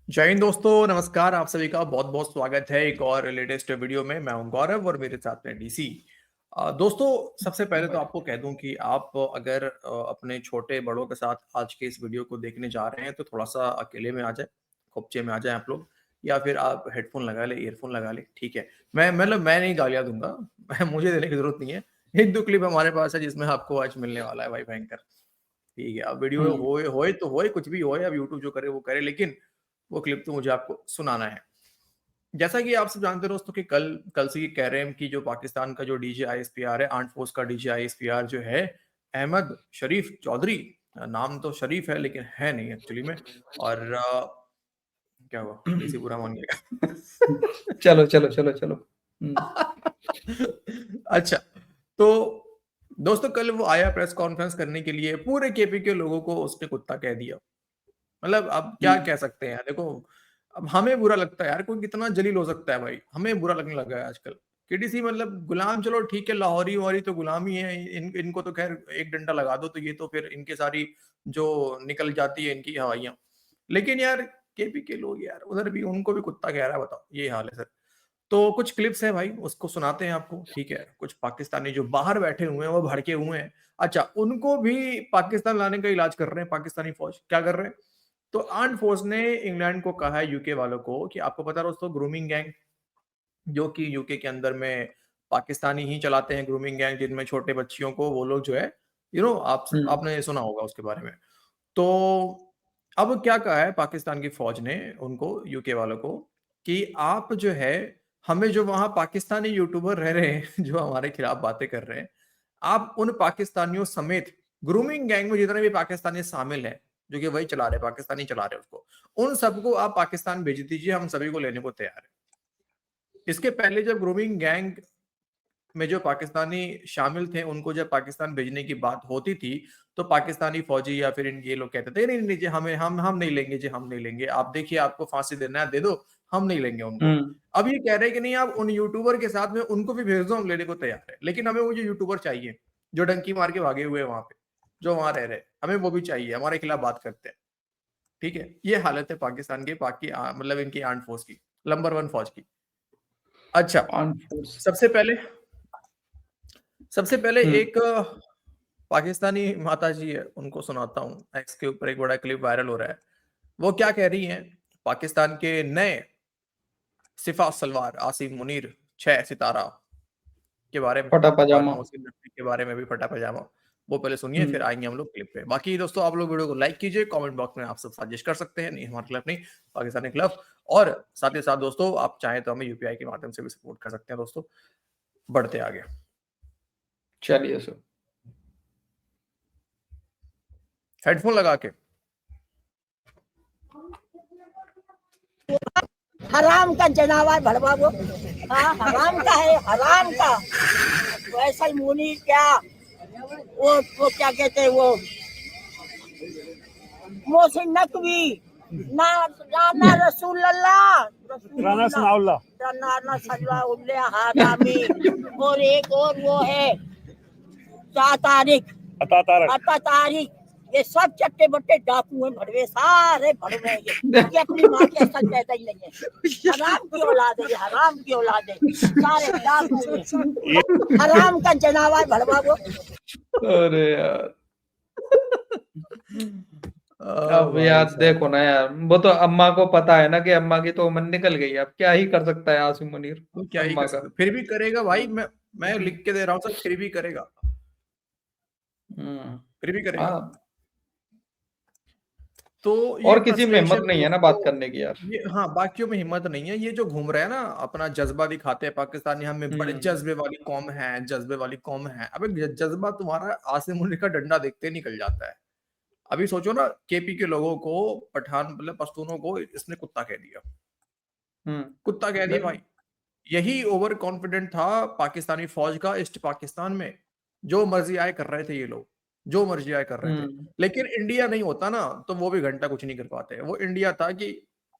जय हिंद दोस्तों, नमस्कार। आप सभी का बहुत बहुत स्वागत है एक और लेटेस्ट वीडियो में। मैं हूं गौरव और मेरे साथ में डीसी। दोस्तों, सबसे पहले तो आपको कह दूं कि आप अगर अपने छोटे बड़ों के साथ आज के इस वीडियो को देखने जा रहे हैं तो थोड़ा सा अकेले में आ जाए, खुपचे में आ जाए आप लोग, या फिर आप हेडफोन लगा ले, ईयरफोन लगा ले। ठीक है, मैं नहीं गालियां दूंगा। मुझे देने की जरूरत नहीं है। एक दो क्लिप हमारे पास है जिसमें आपको आज मिलने वाला है भाई भयंकर। ठीक है, अब वीडियो हम्म। होए तो होए, कुछ भी होए, अब यूट्यूब जो करे वो करे, लेकिन वो क्लिप तो मुझे आपको सुनाना है। जैसा कि आप सब जानते हो दोस्तों कि कल कल से ये कह रहे हैं कि जो पाकिस्तान का जो डीजी आईएसपीआर है, आर्म फोर्स का डीजी आईएसपीआर जो है, अहमद शरीफ चौधरी। नाम तो शरीफ है लेकिन है नहीं एक्चुअली में। और क्या हुआ, डीसी बुरा मान गया? चलो चलो चलो चलो। अच्छा, तो दोस्तों कल वो आया प्रेस कॉन्फ्रेंस करने के लिए, पूरे केपी के लोगों को उसने कुत्ता कह दिया। मतलब अब क्या हम्म। कह सकते हैं यार, देखो। अब हमें बुरा लगता है यार, कोई कितना जलील हो सकता है भाई, हमें बुरा लगने लगा है आजकल। केडीसी मतलब गुलाम, चलो ठीक है, लाहौरी वारी तो गुलाम ही है। इनको तो खैर एक डंडा लगा दो तो ये तो फिर इनके सारी जो निकल जाती है इनकी हवाइयां। लेकिन यार केपी के लोग यार उधर भी उनको भी कुत्ता कह रहा है, बताओ ये हाल है सर। तो कुछ क्लिप्स हैं भाई, उसको सुनाते हैं आपको। ठीक है, कुछ पाकिस्तानी जो बाहर बैठे हुए हैं वो भड़के हुए हैं। अच्छा, उनको भी पाकिस्तान लाने का इलाज कर रहे हैं। पाकिस्तानी फौज क्या कर रहे हैं? तो आर्म फोर्स ने इंग्लैंड को कहा है, यूके वालों को, कि आपको पता है दोस्तों, ग्रूमिंग गैंग जो कि यूके के अंदर में पाकिस्तानी ही चलाते हैं, ग्रूमिंग गैंग जिनमें छोटे बच्चियों को वो लोग जो है, हम्म। आपने सुना होगा उसके बारे में। तो अब क्या कहा है पाकिस्तान की फौज ने उनको, यूके वालों को, कि आप जो है, हमें जो वहां पाकिस्तानी यूट्यूबर रह रहे हैं जो हमारे खिलाफ बातें कर रहे हैं, आप उन पाकिस्तानियों समेत ग्रूमिंग गैंग में जितने भी पाकिस्तानी शामिल हैं, जो कि वही चला रहे, पाकिस्तानी चला रहे उसको, उन सबको आप पाकिस्तान भेज दीजिए, हम सभी को लेने को तैयार है। इसके पहले जब ग्रूमिंग गैंग में जो पाकिस्तानी शामिल थे उनको जब पाकिस्तान भेजने की बात होती थी, तो पाकिस्तानी फौजी या फिर ये लोग कहते थे, नहीं नहीं जी, हमें हम नहीं लेंगे जी, हम नहीं लेंगे, आप देखिए आपको फांसी देना है दे दो, हम नहीं लेंगे उनको। हम्म। अब ये कह रहे हैं कि नहीं, आप उन यूट्यूबर के साथ में उनको भी भेज दो, हम लेने को तैयार है, लेकिन हमें वो जो यूट्यूबर चाहिए जो डंकी मार के भागे हुए हैं वहां पे, जो वहां रह रहे, हमें वो भी चाहिए, हमारे खिलाफ बात करते हैं। ठीक है, ये हालत है पाकिस्तान की, मतलब इनकी आर्म फोर्स की, नंबर वन फौज की। अच्छा, ऑन फोर्स। सबसे पहले सबसे पहले हम्म। एक पाकिस्तानी माता जी है, उनको सुनाता हूँ। एक्स के ऊपर एक बड़ा क्लिप वायरल हो रहा है। वो क्या कह रही हैं? पाकिस्तान के नए सिफा सलवार आसिम मुनीर 6 सितारा के बारे में, फटा और पजामा। मोहसिन नकवी के बारे में भी, फटा पजामा। वो पहले सुनिए, फिर हम्म। आएंगे हम लोग क्लिप पे। बाकी दोस्तों, आप लोग वीडियो को लाइक कीजिए, कमेंट बॉक्स में आप सब साजिश कर सकते हैं, नहीं हमारे खिलाफ नहीं, पाकिस्तान के खिलाफ। और साथ ही साथ दोस्तों, आप चाहें तो हमें यूपीआई के माध्यम से भी सपोर्ट कर सकते हैं दोस्तों। बढ़ते आगे। चलिए सर। हेडफोन लगा के। हराम का जनावर भड़वा वो। हाँ, हराम का है, हराम का। वैसल मुनी क्या, वो क्या कहते हैं, वो मोहसिन नकवी, ना ना रसूल अल्लाह, राना सनाउल्लाह, राना सल्लल्लाहु हादामी, और एक और वो है तारिक, अता तारक। अता तारिक। ये सब चट्टे बट्टे डाकू हैं, भड़वे, सारे भड़वे हैं ये अपनी माँ के असल पैदा ही नहीं है। हराम की औलाद है ये, हराम की औलाद है, सारे डाकू हैं। हराम का जनावर भड़वा वो। अरे यार, अब भाई यार साहब, देखो ना यार, वो तो अम्मा को पता है ना कि अम्मा की तो उम्र निकल गई। अब क्या ही कर सकता है आसिम मुनीर तो क्या ही अम्मा कर का। सकते, फिर भी करेगा भाई। मैं लिख के दे रहा हूँ सर, फिर भी करेगा, हम्म। फिर भी करेगा। हाँ, तो ये और किसी में हिम्मत फ्रस्ट्रेशन है नहीं है ना दोस्तों। बात करने की यार। ये, हाँ, बाकियों में हिम्मत नहीं है। ये जो घूम रहे हैं ना, अपना जज्बा दिखाते हैं पाकिस्तानी, हमें बड़े हम्म। जज्बे वाली कौम है, जज्बे वाली कौम है। अबे जज्बा तुम्हारा आसिम मुनीर का डंडा देखते निकल जाता है। अभी सोचो ना, केपी के लोगों को, पठान मतलब पश्तूनों को इसने कुत्ता कह दिया, कुत्ता कह दिया भाई। हम्म। यही ओवर कॉन्फिडेंट था पाकिस्तानी फौज का ईस्ट पाकिस्तान में। जो मर्जी आए कर रहे थे ये लोग, जो मर्जी आए कर रहे थे। हम्म। लेकिन इंडिया नहीं होता ना, तो वो भी घंटा कुछ नहीं कर पाते। वो इंडिया था कि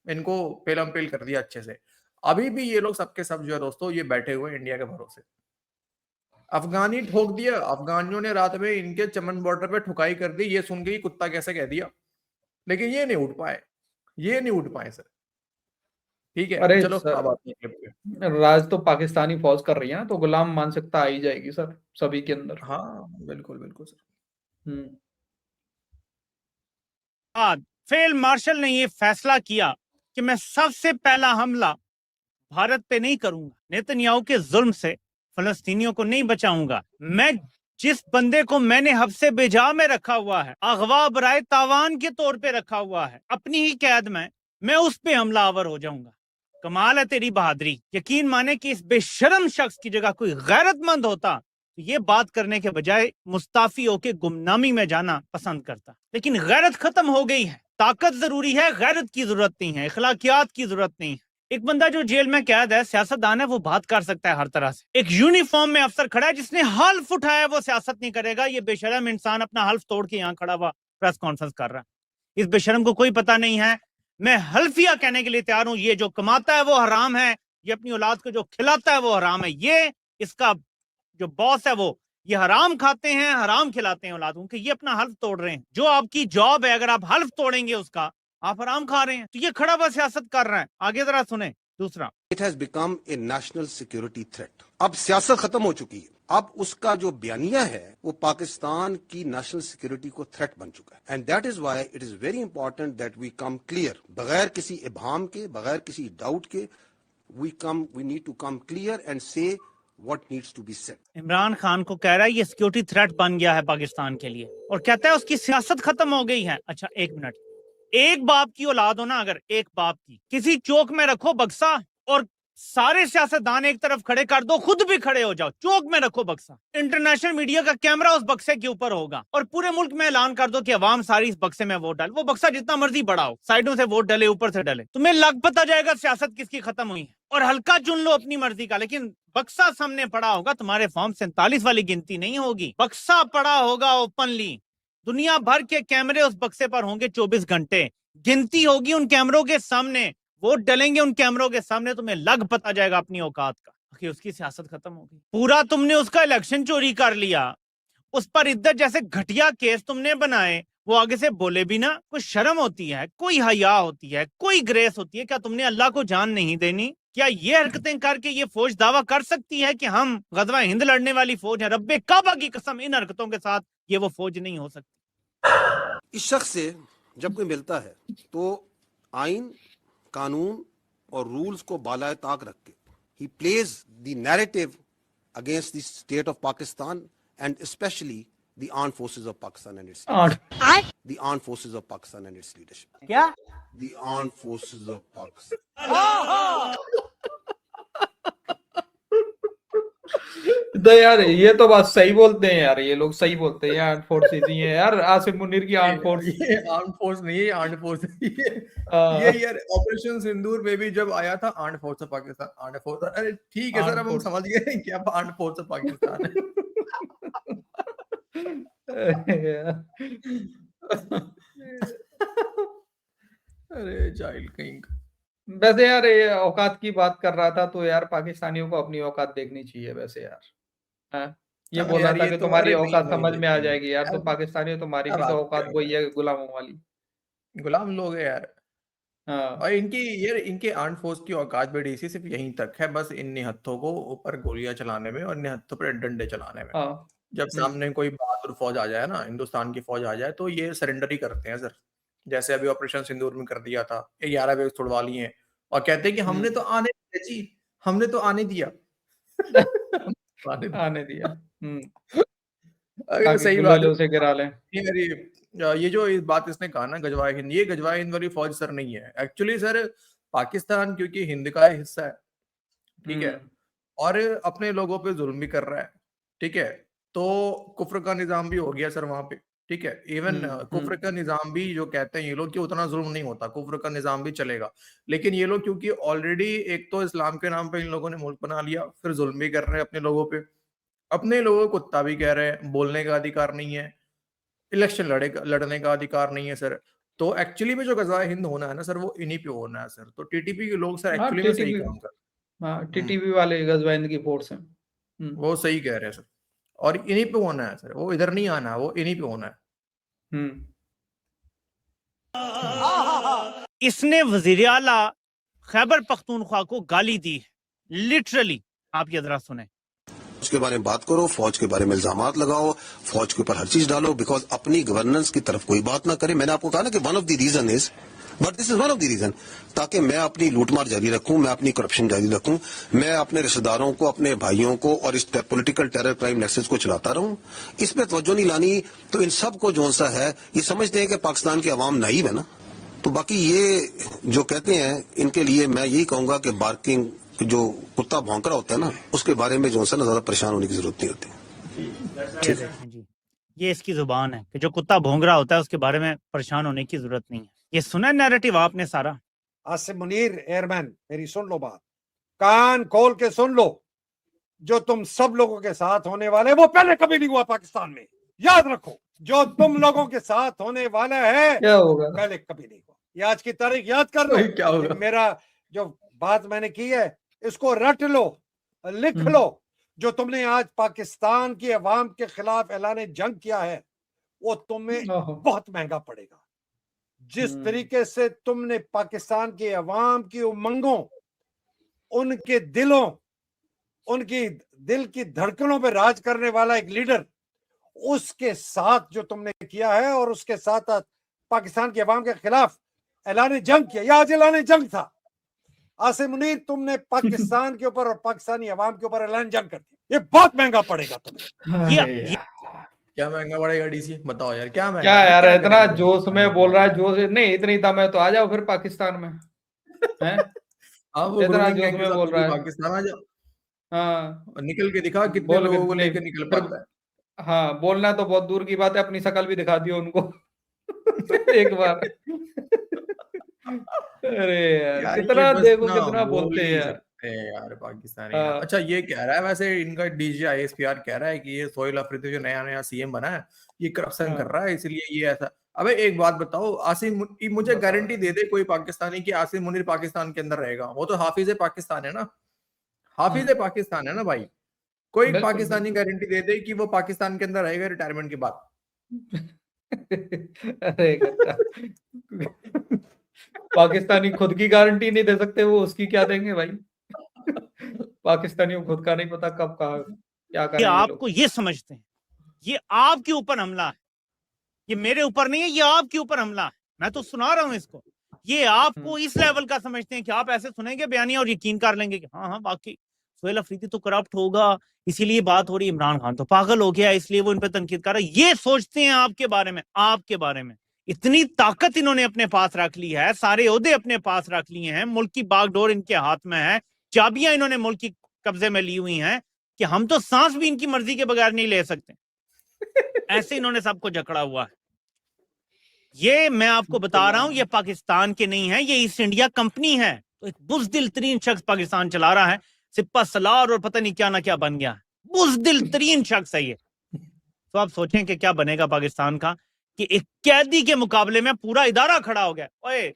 इनको पेलम पेल कर दिया अच्छे से। अभी भी ये लोग सबके सब जो है दोस्तों, ये बैठे हुए हैं इंडिया के भरोसे। अफगानी ठोक दिया, अफगानियों ने रात में इनके चमन बॉर्डर पे ठुकाई कर दी, ये सुन के ही कुत्ता कैसे कह दिया। लेकिन ये नहीं उठ पाए, ये नहीं उठ पाए सर। ठीक है, अरे चलो सर, अब आते हैं क्लिप पे। राज तो पाकिस्तानी फौज कर रही है ना, तो गुलाम मानसिकता आ ही जाएगी सर सभी के अंदर। हाँ बिल्कुल बिल्कुल सर। हम्म। बाद फील्ड मार्शल ने ये फैसला किया कि मैं सबसे पहला हमला भारत पे नहीं करूंगा, नेतन्याहू के जुल्म से फलस्तीनियों को नहीं बचाऊंगा। मैं जिस बंदे को मैंने हफ्से बेजा में रखा हुआ है, अगवा बराए तावान के तौर पे रखा हुआ है अपनी ही कैद में, मैं उस पे हमलावर हो जाऊंगा। कमाल है तेरी बहादुरी। यकीन माने कि इस बेशर्म शख्स की जगह कोई गैरतमंद होता तो ये बात करने के बजाय मुस्ताफी होके गुमनामी में जाना पसंद करता। लेकिन गैरत खत्म हो गई है, ताकत जरूरी है, गैरत की जरूरत नहीं है, इखलाकियात की जरूरत नहीं है। एक बंदा जो जेल में कैद है, सियासतदान है, वो बात कर सकता है हर तरह से। एक यूनिफॉर्म में अफसर खड़ा है जिसने हल्फ उठाया, वो सियासत नहीं करेगा। ये बेशरम इंसान अपना हल्फ तोड़ के यहाँ खड़ा हुआ प्रेस कॉन्फ्रेंस कर रहा है। इस बेशरम को कोई पता नहीं है। मैं हल्फिया कहने के लिए तैयार हूं, ये जो कमाता है वो हराम है, ये अपनी औलाद को जो खिलाता है वो हराम है, ये इसका जो बॉस है वो ये हराम खाते हैं, हराम खिलाते हैं औलादों के। ये अपना हल्फ तोड़ रहे हैं। जो आपकी जॉब है, अगर आप हल्फ तोड़ेंगे उसका, आप हराम खा रहे हैं। तो ये खड़ा हुआ सियासत कर रहा है। आगे जरा सुने। दूसरा, it has become a national security threat. अब सियासत खत्म हो चुकी है, अब उसका जो बयानिया है वो पाकिस्तान की नेशनल सिक्योरिटी को थ्रेट बन चुका है। And that is why it is very important that we come clear, बगैर किसी इबाम के, बगैर किसी डाउट के, we need to come clear and say what needs to be said. Imran Khan को कह रहा है ये सिक्योरिटी थ्रेट बन गया है पाकिस्तान के लिए, और कहता है उसकी सियासत खत्म हो गई है। अच्छा एक मिनट, एक बाप की औलाद हो ना, अगर एक बाप की, किसी चौक में रखो बक्सा और सारे सियासतदान एक तरफ खड़े कर दो, खुद भी खड़े हो जाओ, चौक में रखो बक्सा, इंटरनेशनल मीडिया का कैमरा उस बक्से के ऊपर होगा और पूरे मुल्क में ऐलान कर दो कि अवाम सारी इस बक्से में वोट डाले। वो बक्सा जितना मर्जी बड़ा हो, साइडों से वोट डाले, ऊपर से डाले, तुम्हें लग पता जाएगा सियासत किसकी खत्म हुई है। और हल्का चुन लो अपनी मर्जी का, लेकिन बक्सा सामने पड़ा होगा, तुम्हारे फॉर्म 47 वाली गिनती नहीं होगी, बक्सा पड़ा होगा ओपनली, दुनिया भर के कैमरे उस बक्से पर होंगे 24 घंटे, गिनती होगी उन कैमरों के सामने, वोट डलेंगे उन कैमरों के सामने, तुम्हें लग पता जाएगा अपनी औकात का कि उसकी सियासत खत्म हो गई। पूरा तुमने उसका इलेक्शन चोरी कर लिया, उस पर इद्दत जैसे घटिया केस तुमने बनाए, वो आगे से बोले भी ना, कोई शर्म होती है, कोई हया होती है, कोई ग्रेस होती है? क्या तुमने अल्लाह को जान नहीं देनी? क्या ये हरकतें करके ये फौज दावा कर सकती है कि हम गजवा हिंद लड़ने वाली फौज है? रब्बे काबा की कसम, इन हरकतों के साथ ये वो फौज नहीं हो सकती। इस शख्स से जब कोई मिलता है तो आइन, कानून और रूल्स को बालाए ताक रख के he plays the narrative against the state of Pakistan and specially the armed forces of Pakistan and its leadership. The armed forces of Pakistan and its leadership. क्या? The armed forces of Pakistan. तो यार ये तो बात सही बोलते हैं यार, ये लोग सही बोलते हैं यार, फोर्सेस ही है यार, आसिम मुनीर की आर्म फोर्स। ये आर्म फोर्स नहीं है, आर्म फोर्स ये यार ऑपरेशन सिंदूर में भी जब आया था arm force of Pakistan, arm force, अरे ठीक है सर, अब हम समझ गए कि अब आर्म फोर्स ऑफ पाकिस्तान है। अरे चाइल्ड किंग। वैसे यार ये औकात की बात कर रहा था, तो यार पाकिस्तानियों को अपनी औकात देखनी चाहिए वैसे यार। हाँ, ये बोल रहा था कि तुम्हारी औकात समझ में आ जाएगी यार, तो पाकिस्तानियों तुम्हारी भी तो औकात वही है, गुलामों वाली, गुलाम लोग है यार। हाँ। और इनके आर्म फोर्स की औकात भी डीसी सिर्फ यहीं तक है, बस इन निहत्थों को ऊपर गोलियां चलाने में और निहत्थों पर डंडे चलाने में। हाँ। जब सामने कोई बहादुर फौज आ जाए ना, हिंदुस्तान की फौज आ जाए, तो ये सरेंडर ही करते हैं सर। जैसे अभी ऑपरेशन सिंदूर में कर दिया था, 11 बैग छुड़वा लिए हैं और कहते हैं कि हमने तो आने दिया जी, हमने तो आने दिया। आने दिया। अगर सही बात से गिरा लें। ये जो इस बात इसने कहा ना गजवाए हिंद, ये गजवाए हिंद वाली फौज सर नहीं है एक्चुअली सर। पाकिस्तान क्योंकि हिंद का हिस्सा है, ठीक है, और अपने लोगों पे जुल्म भी कर रहा है, ठीक है, तो कुफ्र का निजाम भी हो गया सर वहां पे, ठीक है। इवन कुफ्र का निजाम भी जो कहते हैं ये लोग कि उतना जुल्म नहीं होता, कुफ्र का निजाम भी चलेगा, लेकिन ये लोग क्योंकि ऑलरेडी एक तो इस्लाम के नाम पे इन लोगों ने मुल्क बना लिया, फिर जुल्म भी कर रहे हैं अपने लोगों पे, अपने लोगों को कुत्ता भी कह रहे हैं, बोलने का अधिकार नहीं है, इलेक्शन लड़ने का अधिकार नहीं है सर। तो एक्चुअली में जो गजवाए हिंद होना है ना सर, वो इन्हीं पे होना है सर। तो टीटीपी के लोग सर एक्चुअली में सही काम कर रहे हैं। टीटीपी वाले गजवाए हिंद की फोर्स है, वो सही कह रहे हैं सर, और इन्हीं पे होना है सर, वो इधर नहीं आना है, वो इन्हीं पे होना है। इसने वजीर आला खैबर पख्तूनख्वा को गाली दी है, लिटरली। आप ये जरा सुने। फौज के बारे में बात करो, फौज के बारे में इल्जामात लगाओ, फौज के ऊपर हर चीज डालो, बिकॉज अपनी गवर्नेंस की तरफ कोई बात ना करे। मैंने आपको कहा ना कि one of the reason is, but this is one of the reason, ताकि मैं अपनी लूटमार जारी रखूं, मैं अपनी करप्शन जारी रखूं, मैं अपने रिश्तेदारों को, अपने भाइयों को और इस पॉलिटिकल टेरर क्राइम नेक्सस को चलाता रहूं। इस पे तवज्जो नहीं लानी, तो इन सब को जो सा है ये समझते हैं कि पाकिस्तान की आवाम नाइव है ना। तो बाकी ये जो कहते हैं, इनके लिए मैं यही कहूंगा कि बार्किंग, जो कुत्ता भौंक रहा होता है ना, उसके बारे में जो सा ना ज्यादा परेशान होने की जरूरत नहीं होती। ये देखें जी, ये इसकी जुबान है कि जो कुत्ता भौंक रहा होता है उसके बारे में परेशान होने की जरूरत नहीं है। ये सुना नैरेटिव आपने सारा। आसिम मुनीर एयरमैन, मेरी सुन लो बात, कान खोल के सुन लो। जो तुम सब लोगों के साथ होने वाले वो पहले कभी नहीं हुआ पाकिस्तान में, याद रखो। जो तुम लोगों के साथ होने वाला है क्या होगा? पहले कभी नहीं हुआ। ये आज की तारीख याद कर लो। क्या होगा? मेरा जो बात मैंने की है इसको रट लो, लिख लो। जो तुमने आज पाकिस्तान की अवाम के खिलाफ ऐलान जंग किया है वो तुम्हें बहुत महंगा पड़ेगा। जिस तरीके से तुमने पाकिस्तान की अवाम की उमंगों, उनके दिलों, उनकी दिल की धड़कनों पे राज करने वाला एक लीडर, उसके साथ जो तुमने किया है और उसके साथ पाकिस्तान की अवाम के खिलाफ ऐलान जंग किया, यह आज ऐलान जंग था। आसिम मुनीर, तुमने पाकिस्तान के ऊपर और पाकिस्तानी अवाम के ऊपर ऐलान जंग कर दिया। ये बहुत महंगा पड़ेगा तुम्हें। क्या महंगा पड़ेगा डीसी? बताओ यार, क्या महंगा? क्या यार, इतना जोश में बोल रहा है, जोश नहीं इतनी था मैं तो आ जाओ फिर पाकिस्तान में हैं। इतना जोश में बोल रहा है, पाकिस्तान आ जाओ। हाँ, और निकल के दिखा कितने लोगों को लेकर निकल पाता है। हाँ, बोलना तो बहुत दूर की बात है, अपनी शक्ल भी दिखा दियो उनको एक बार। अरे यार, कितना देखो कितना बोलते हैं यार पाकिस्तानी यार। अच्छा, ये कह रहा है वैसे इनका डीजी आईएसपीआर कह रहा है कि ये सोहेल अफरीदी जो नया सीएम बना है ये करप्शन कर रहा है, इसलिए ये ऐसा। अबे एक बात बताओ, आसिम मुझे गारंटी दे दे कोई पाकिस्तानी कि आसिम मुनीर पाकिस्तान के अंदर रहेगा। वो तो हाफिज पाकिस्तान है ना, हाफिज पाकिस्तान है ना भाई। कोई पाकिस्तानी गारंटी दे दे कि वो पाकिस्तान के अंदर रहेगा रिटायरमेंट के बाद। अरे पाकिस्तानी खुद की गारंटी नहीं दे सकते, वो उसकी क्या देंगे भाई। पाकिस्तानियों को खुद का नहीं पता कब कहा क्या करेंगे। आपको ये समझते हैं ये आपके ऊपर हमला है, ये मेरे ऊपर नहीं है, ये आपके ऊपर हमला है। मैं तो सुना रहा हूं इसको। ये आपको इस लेवल का समझते हैं कि आप ऐसे सुनेंगे बयानिया और यकीन कर लेंगे कि हाँ बाकी सोहेल अफरीदी तो करप्ट होगा, इसीलिए बात हो रही है, इमरान खान तो पागल हो गया इसलिए वो इन पर तनकीद कर रहा है। ये सोचते हैं आपके बारे में, आपके बारे में। इतनी ताकत इन्होंने अपने पास रख ली है, सारे ओहदे अपने पास रख लिए हैं, मुल्क की बागडोर इनके हाथ में है, चाबियां इन्होंने मुल्क की कब्जे में ली हुई हैं कि हम तो सांस भी इनकी मर्जी के बगैर नहीं ले सकते। ऐसे इन्होंने सबको जकड़ा हुआ है। ये मैं आपको बता रहा हूं, ये पाकिस्तान के नहीं है, ये ईस्ट इंडिया कंपनी है। तो एक बुज़दिल तरीन शख्स पाकिस्तान चला रहा है, सिपा सलार और पता नहीं क्या ना क्या बन गया है। बुज़दिल तरीन शख्स है ये। तो आप सोचें कि क्या बनेगा पाकिस्तान का, कि एक कैदी के मुकाबले में पूरा इदारा खड़ा हो गया। ओए,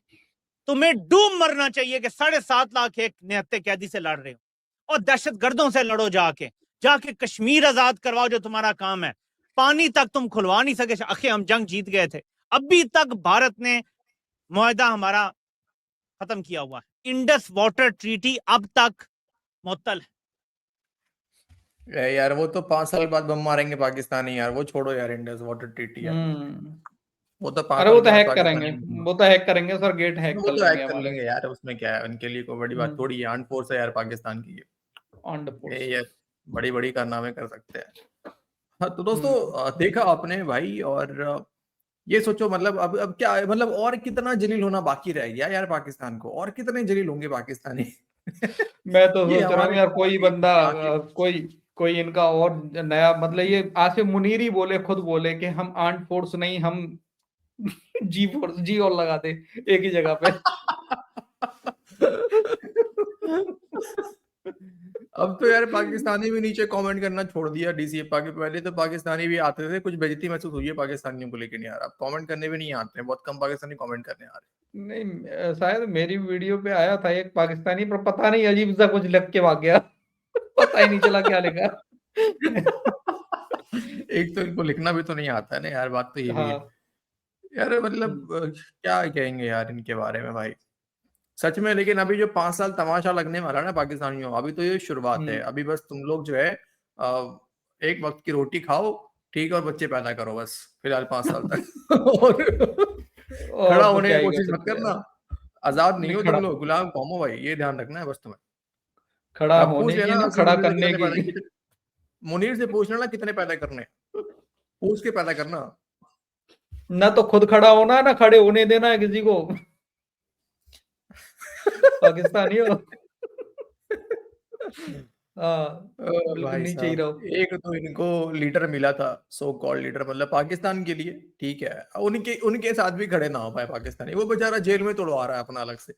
तुम्हें डूब मरना चाहिए कि 7.5 लाख एक निहत्ते कैदी से लड़ रहे हो, और दहशतगर्दों से लड़ो, जाके कश्मीर आजाद करवाओ जो तुम्हारा काम है। पानी तक तुम खुलवा नहीं सके। आखिर हम जंग जीत गए थे, अभी तक भारत ने मुआहदा हमारा खत्म किया हुआ है। इंडस वाटर ट्रीटी अब तक मुअत्तल है। यार वो तो 5 साल बाद बम मारेंगे पाकिस्तानी यार, वो छोड़ो यार इंडस वाटर ट्रीटी यार। वो तो अरे वो तो हैक करेंगे, वो तो हैक करेंगे सर, गेट हैक वो तो हैक कर लेंगे यार, उसमें क्या है, उनके लिए कोई बड़ी बात थोड़ी है। आर्म फोर्स है यार पाकिस्तान की, ये बड़ी बड़ी कारनामे कर सकते हैं। हाँ तो दोस्तों देखा आपने भाई, और ये सोचो मतलब अब क्या मतलब और कितना जलील होना बाकी रह गया यार पाकिस्तान को, और कितने जलील होंगे पाकिस्तानी। मैं तो सोच रहा हूँ यार कोई बंदा कोई इनका और नया, मतलब ये आसिम मुनीर ही बोले, खुद बोले कि हम आर्म फोर्स नहीं, हम जी फोर्स, जी और लगा दे एक ही जगह पे। अब तो यार पाकिस्तानी भी नीचे कमेंट करना छोड़ दिया डीसी। पहले तो पाकिस्तानी भी आते थे, कुछ बेइज्जती महसूस हुई है पाकिस्तानियों को, लेकिन यार अब कमेंट करने भी नहीं आते हैं, बहुत कम पाकिस्तानी कमेंट करने आ रहे। नहीं, शायद मेरी वीडियो पे आया था एक पाकिस्तानी, पर पता नहीं अजीब सा कुछ लिख के भाग गया। पता ही नहीं चला क्या लिखा। एक तो इनको लिखना भी तो नहीं आता है ना यार, बात तो ये भी है यार। मतलब क्या कहेंगे यार इनके बारे में भाई। सच में। लेकिन अभी जो 5 साल तमाशा लगने वाला है ना पाकिस्तानियों, अभी तो ये शुरुआत है। अभी बस तुम लोग जो है एक वक्त की रोटी खाओ, ठीक, और बच्चे पैदा करो बस फिलहाल 5 साल तक। और खड़ा तो होने क्या की ही कर कोशिश मत सकते हैं करना। आजाद नहीं नहीं हो खड़ा तुम लोग, गुलाम कौम हो भाई, ये ध्यान रखना है बस तुम्हें। खड़ा अब पूछ होने की लेना नहीं असल खड़ा मुनीर से करने कितने पैदा की मुनीर से पूछ लेना कितने पैदा करने, पूछ के पैदा करना। ना तो खुद खड़ा होना ना खड़े होने देना है किसी को। पाकिस्तानी हो हाँ बिल्कुल भाई नीचे ही साहब, रहो। एक तो इनको लीडर मिला था, सो कॉल्ड लीडर, मतलब पाकिस्तान के लिए, ठीक है, उनके उनके साथ भी खड़े ना हो पाए पाकिस्तानी, वो बेचारा जेल में तोड़वा रहा है अपना अलग से।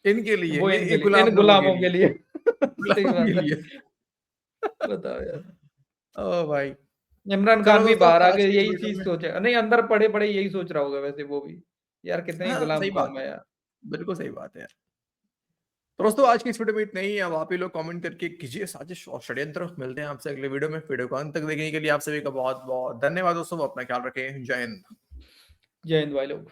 इनके लिए वो ये इनके लिए गुलाम इन लोगों के गुलामों के लिए, लिए सही गुलामों के बात है। लिए। बताओ यार ओ भाई, इमरान चलो खान भी दोस्तों, बाहर आज आके की इस यही वीडियो चीज में, सोचा नहीं अंदर पड़े पड़े यही सोच रहा होगा वैसे वो भी यार कितनी हाँ गुलाम सही बात कौम है, है यार। बिल्कुल सही बात है यार। तो दोस्तों, आज की इस वीडियो में इतना ही। अब आप ही लोग कमेंट करके कीजिए साजिश और षड्यंत्र। मिलते हैं आपसे अगले वीडियो में। वीडियो को अंत तक देखने के लिए आप सभी का बहुत बहुत धन्यवाद दोस्तों। अपना ख्याल रखें। जय हिंद। जय हिंद भाई लोग।